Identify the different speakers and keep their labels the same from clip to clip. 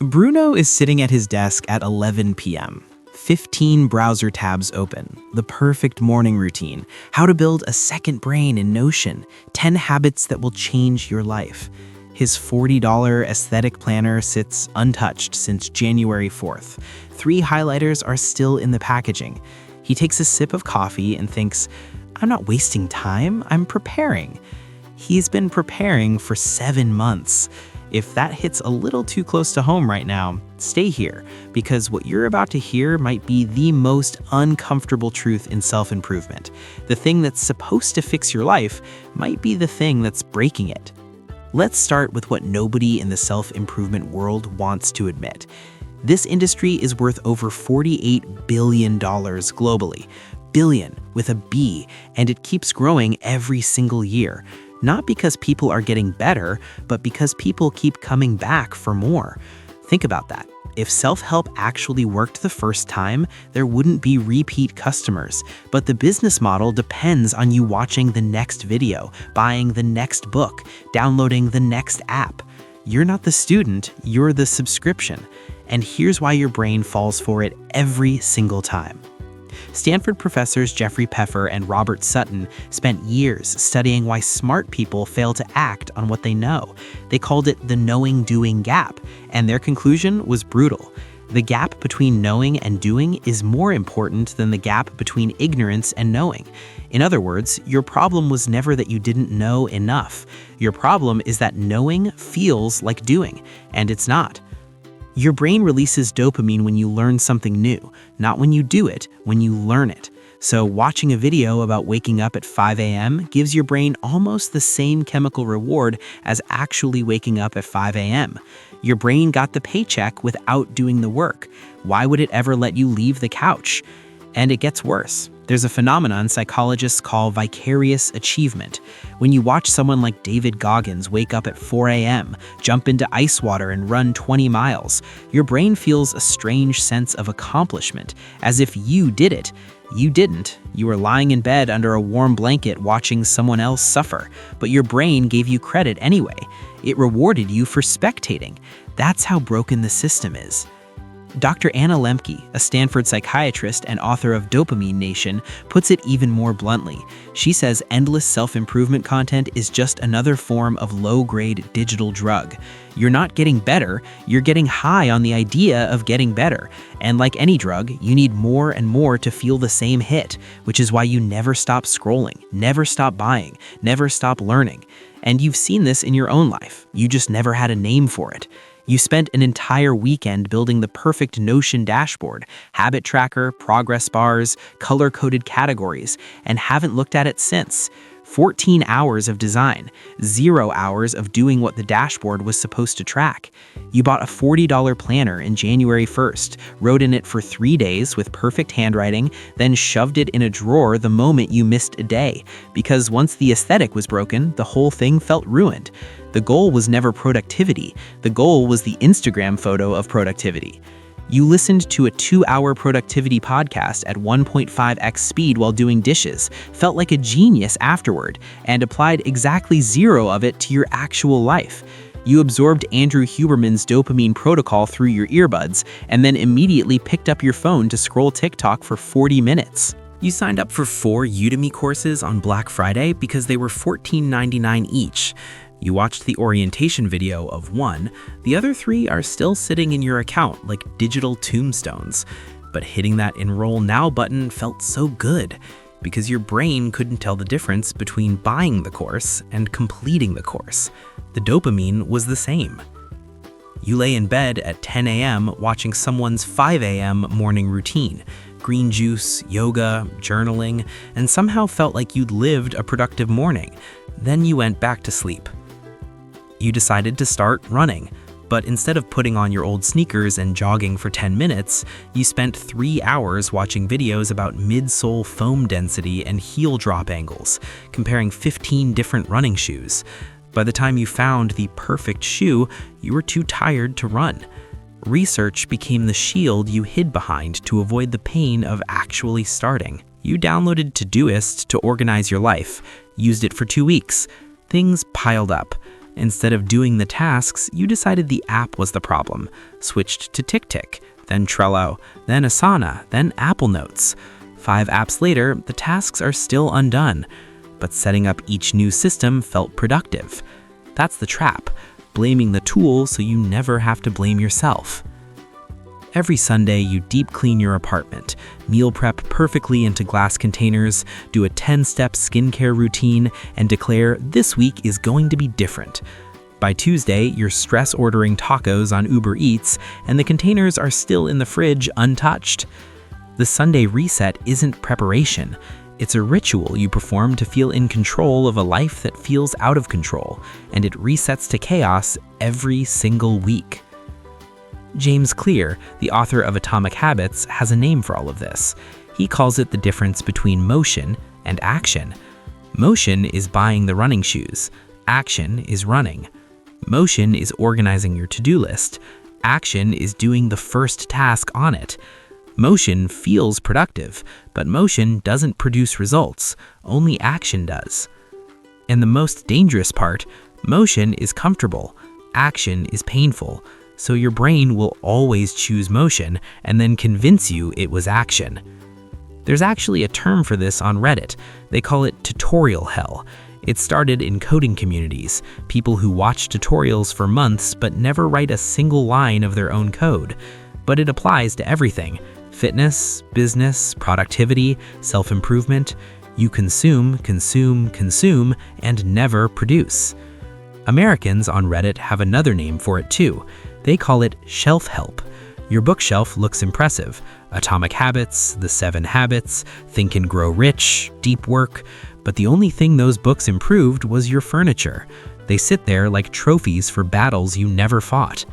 Speaker 1: Bruno is sitting at his desk at 11 p.m. 15 browser tabs open, the perfect morning routine, how to build a second brain in Notion, 10 habits that will change your life. His $40 aesthetic planner sits untouched since January 4th. 3 highlighters are still in the packaging. He takes a sip of coffee and thinks, I'm not wasting time, I'm preparing. He's been preparing for 7 months. If that hits a little too close to home right now, stay here, because what you're about to hear might be the most uncomfortable truth in self-improvement. The thing that's supposed to fix your life might be the thing that's breaking it. Let's start with what nobody in the self-improvement world wants to admit. This industry is worth over $48 billion globally. Billion with a B, and it keeps growing every single year. Not because people are getting better, but because people keep coming back for more. Think about that. If self-help actually worked the first time, there wouldn't be repeat customers. But the business model depends on you watching the next video, buying the next book, downloading the next app. You're not the student, you're the subscription. And here's why your brain falls for it every single time. Stanford professors Jeffrey Pfeffer and Robert Sutton spent years studying why smart people fail to act on what they know. They called it the knowing-doing gap, and their conclusion was brutal. The gap between knowing and doing is more important than the gap between ignorance and knowing. In other words, your problem was never that you didn't know enough. Your problem is that knowing feels like doing, and it's not. Your brain releases dopamine when you learn something new, not when you do it, when you learn it. So watching a video about waking up at 5 a.m. gives your brain almost the same chemical reward as actually waking up at 5 a.m. Your brain got the paycheck without doing the work. Why would it ever let you leave the couch? And it gets worse. There's a phenomenon psychologists call vicarious achievement. When you watch someone like David Goggins wake up at 4 a.m., jump into ice water and run 20 miles, your brain feels a strange sense of accomplishment, as if you did it. You didn't. You were lying in bed under a warm blanket watching someone else suffer, but your brain gave you credit anyway. It rewarded you for spectating. That's how broken the system is. Dr. Anna Lembke, a Stanford psychiatrist and author of Dopamine Nation, puts it even more bluntly. She says endless self-improvement content is just another form of low-grade digital drug. You're not getting better, you're getting high on the idea of getting better. And like any drug, you need more and more to feel the same hit, which is why you never stop scrolling, never stop buying, never stop learning. And you've seen this in your own life. You just never had a name for it. You spent an entire weekend building the perfect Notion dashboard, habit tracker, progress bars, color-coded categories, and haven't looked at it since. 14 hours of design, 0 hours of doing what the dashboard was supposed to track. You bought a $40 planner in January 1st, wrote in it for 3 days with perfect handwriting, then shoved it in a drawer the moment you missed a day, because once the aesthetic was broken, the whole thing felt ruined. The goal was never productivity. The goal was the Instagram photo of productivity. You listened to a 2-hour productivity podcast at 1.5x speed while doing dishes, felt like a genius afterward, and applied exactly 0 of it to your actual life. You absorbed Andrew Huberman's dopamine protocol through your earbuds, and then immediately picked up your phone to scroll TikTok for 40 minutes. You signed up for 4 Udemy courses on Black Friday because they were $14.99 each. You watched the orientation video of 1, the other 3 are still sitting in your account like digital tombstones. But hitting that Enroll Now button felt so good, because your brain couldn't tell the difference between buying the course and completing the course. The dopamine was the same. You lay in bed at 10 a.m. watching someone's 5 a.m. morning routine, green juice, yoga, journaling, and somehow felt like you'd lived a productive morning. Then you went back to sleep. You decided to start running, but instead of putting on your old sneakers and jogging for 10 minutes, you spent 3 hours watching videos about midsole foam density and heel drop angles, comparing 15 different running shoes. By the time you found the perfect shoe, you were too tired to run. Research became the shield you hid behind to avoid the pain of actually starting. You downloaded Todoist to organize your life, used it for 2 weeks. Things piled up. Instead of doing the tasks, you decided the app was the problem, switched to TickTick, then Trello, then Asana, then Apple Notes. 5 apps later, the tasks are still undone, but setting up each new system felt productive. That's the trap, blaming the tool so you never have to blame yourself. Every Sunday, you deep clean your apartment, meal prep perfectly into glass containers, do a 10-step skincare routine, and declare this week is going to be different. By Tuesday, you're stress ordering tacos on Uber Eats, and the containers are still in the fridge untouched. The Sunday reset isn't preparation. It's a ritual you perform to feel in control of a life that feels out of control, and it resets to chaos every single week. James Clear, the author of Atomic Habits, has a name for all of this. He calls it the difference between motion and action. Motion is buying the running shoes. Action is running. Motion is organizing your to-do list. Action is doing the first task on it. Motion feels productive, but motion doesn't produce results. Only action does. And the most dangerous part, motion is comfortable. Action is painful. So your brain will always choose motion and then convince you it was action. There's actually a term for this on Reddit. They call it tutorial hell. It started in coding communities, people who watch tutorials for months but never write a single line of their own code. But it applies to everything: fitness, business, productivity, self-improvement. You consume, consume, consume, and never produce. Americans on Reddit have another name for it too. They call it shelf help. Your bookshelf looks impressive. Atomic Habits, The 7 Habits, Think and Grow Rich, Deep Work. But the only thing those books improved was your furniture. They sit there like trophies for battles you never fought.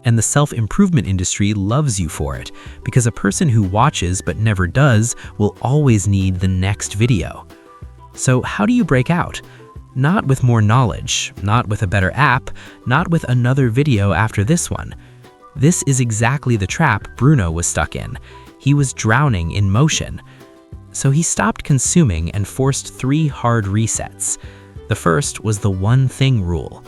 Speaker 1: And the self-improvement industry loves you for it, because a person who watches but never does will always need the next video. So how do you break out? Not with more knowledge, not with a better app, not with another video after this one. This is exactly the trap Bruno was stuck in. He was drowning in motion. So he stopped consuming and forced 3 hard resets. The first was the one thing rule.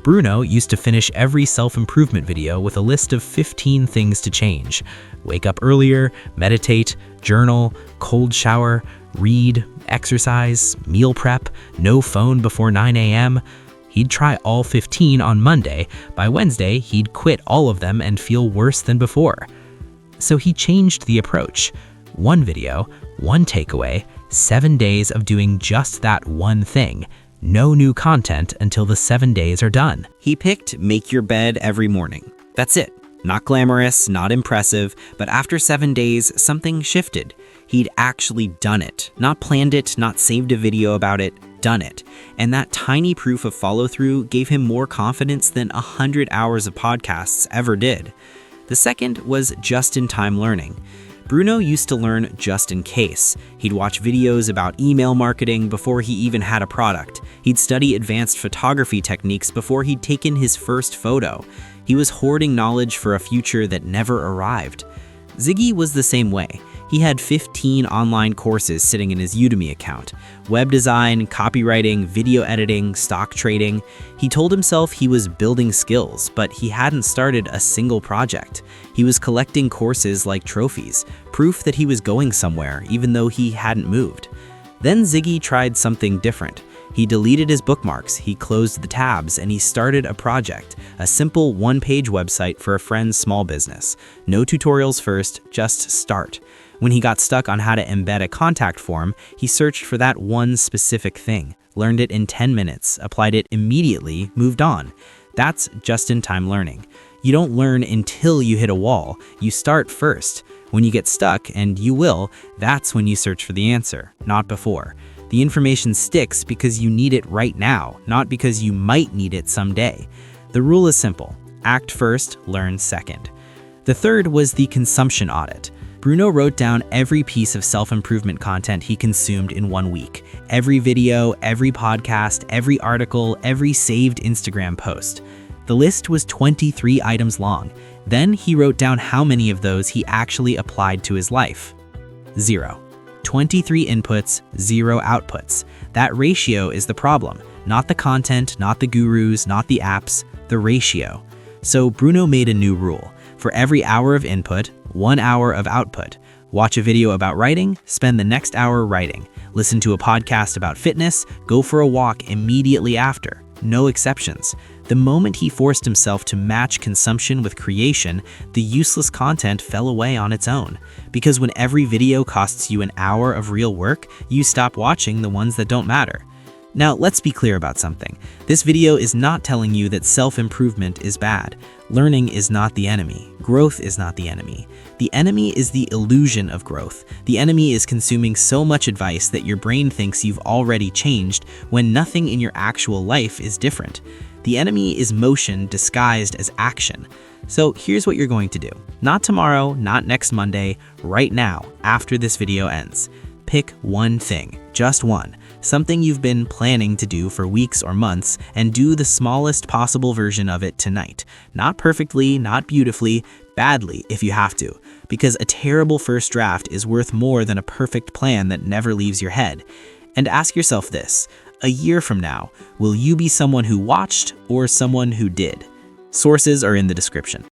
Speaker 1: Bruno used to finish every self-improvement video with a list of 15 things to change. Wake up earlier, meditate, journal, cold shower, read, exercise, meal prep, no phone before 9 a.m. He'd try all 15 on Monday. By Wednesday, he'd quit all of them and feel worse than before. So he changed the approach. 1 video, 1 takeaway, 7 days of doing just that one thing. No new content until the 7 days are done. He picked make your bed every morning. That's it. Not glamorous, not impressive, but after 7 days, something shifted. He'd actually done it. Not planned it, not saved a video about it, done it. And that tiny proof of follow-through gave him more confidence than 100 hours of podcasts ever did. The second was just-in-time learning. Bruno used to learn just in case. He'd watch videos about email marketing before he even had a product. He'd study advanced photography techniques before he'd taken his first photo. He was hoarding knowledge for a future that never arrived. Ziggy was the same way. He had 15 online courses sitting in his Udemy account. Web design, copywriting, video editing, stock trading. He told himself he was building skills, but he hadn't started a single project. He was collecting courses like trophies, proof that he was going somewhere even though he hadn't moved. Then Ziggy tried something different. He deleted his bookmarks, he closed the tabs, and he started a project, a simple 1-page website for a friend's small business. No tutorials first, just start. When he got stuck on how to embed a contact form, he searched for that one specific thing, learned it in 10 minutes, applied it immediately, moved on. That's just-in-time learning. You don't learn until you hit a wall. You start first. When you get stuck, and you will, that's when you search for the answer, not before. The information sticks because you need it right now, not because you might need it someday. The rule is simple. Act first, learn second. The third was the consumption audit. Bruno wrote down every piece of self-improvement content he consumed in 1 week. Every video, every podcast, every article, every saved Instagram post. The list was 23 items long. Then he wrote down how many of those he actually applied to his life. 0. 23 inputs, 0 outputs. That ratio is the problem. Not the content, not the gurus, not the apps, the ratio. So Bruno made a new rule. For every hour of input, 1 hour of output. Watch a video about writing, spend the next hour writing. Listen to a podcast about fitness, go for a walk immediately after. No exceptions. The moment he forced himself to match consumption with creation, the useless content fell away on its own. Because when every video costs you an hour of real work, you stop watching the ones that don't matter. Now, let's be clear about something. This video is not telling you that self-improvement is bad. Learning is not the enemy. Growth is not the enemy. The enemy is the illusion of growth. The enemy is consuming so much advice that your brain thinks you've already changed when nothing in your actual life is different. The enemy is motion disguised as action. So here's what you're going to do. Not tomorrow, not next Monday, right now, after this video ends. Pick one thing, just one, something you've been planning to do for weeks or months, and do the smallest possible version of it tonight. Not perfectly, not beautifully, badly if you have to, because a terrible first draft is worth more than a perfect plan that never leaves your head. And ask yourself this, a year from now, will you be someone who watched or someone who did? Sources are in the description.